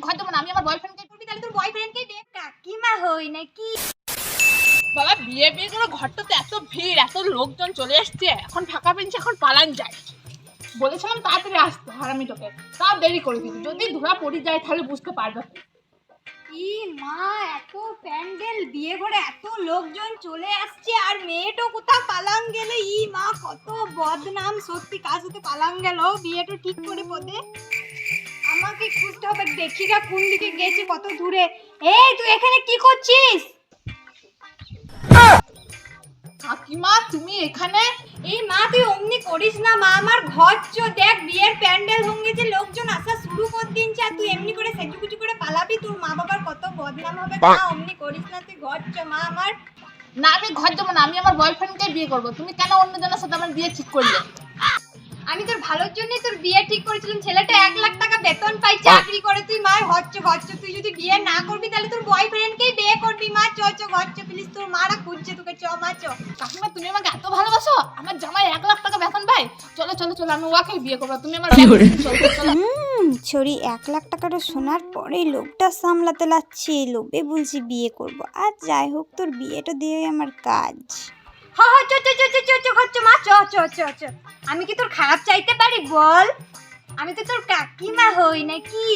ঘর দেবো না, আমি আমার বয়ফ্রেন্ডকে করবি, তাহলে তোর বয়ফ্রেন্ডকেই দে। কাকিমা হই নাকি? বাবা বিয়ে করে ঘরটাতে এত ভিড়, এত লোকজন চলে আসছে, এখন ফাঁকা পেয়েছে, এখন পালান যায়। বলেছিলাম তাড়াতাড়ি আসতে হারামি তোকে, তাও দেরি করে দিবি, যদি ধরা পড়ে যায় তাহলে বুঝতে পারবে। ই মা, এত প্যান্ডেল, বিয়ে ঘরে এত লোকজন চলে আসছে, আর মেয়েটা কোথা পালাং গেলে? ই মা, কত বদনাম সত্যি, কার সাথে পালাং গেল? বিয়েটা ঠিক করে পদে আমাকে খুঁজতে হবে, দেখি গা কোন দিকে গেছে, কত দূরে। এই তুই এখানে কি করছিস? কাকিমা তুমি এখানে? এই মা, তুই অমনি করিস না মা, আমার ঘর চো, দেখ বিয়ের প্যান্ডেল ভেঙেছে, লোকজন আসা শুরু করে দিনছে, আর তুই এমনি করে সেজুগুজু করে পালাবি, তোর মা বাবার কত বদনাম হবে। মা অমনি করিস না, তুই ঘর চো মা আমার। না আমি ঘর দেবো না, আমি আমার বয়ফ্রেন্ডকে বিয়ে করবো, তুমি কেন অন্যজনের সাথে আমার বিয়ে ঠিক করলে? আমি তোর ভালোর জন্যই তোর বিয়ে ঠিক করেছিলাম, ছেলেটা 1 লাখ টাকা বেতন পাই, চাকরি করে, তুই মা হচ্ছ, তুই যদি বিয়ে না করবি তাহলে তোর বয়ফ্রেন্ডকেই বিয়ে করবি। মা চ চ ঘর চ প্লিজ, তোর মারা খুঁজছে তোকে, চ মা চ। কাকিমা তুমি আমাকে এত ভালোবাসো, আমার জামাই 1 লাখ টাকা বেতন পায়, চলো চলো চলো আমি ওকেই বিয়ে করবো, তুমি আমার ছড়ি 1 লাখ টাকাটা শোনার পরে লোকটা সামলাতে লাগছে, লোভে বলছি বিয়ে করব। আর যাই হোক, তোর বিয়েটা দিয়ে আমার কাজ। হ্যাঁ হ্যাঁ, চ চ চ চ চ ঘর চ মা, চ চ চ চ। আমি কি তোর খারাপ চাইতে পারি বল? আমি তো তোর কাকিমা হই নাকি?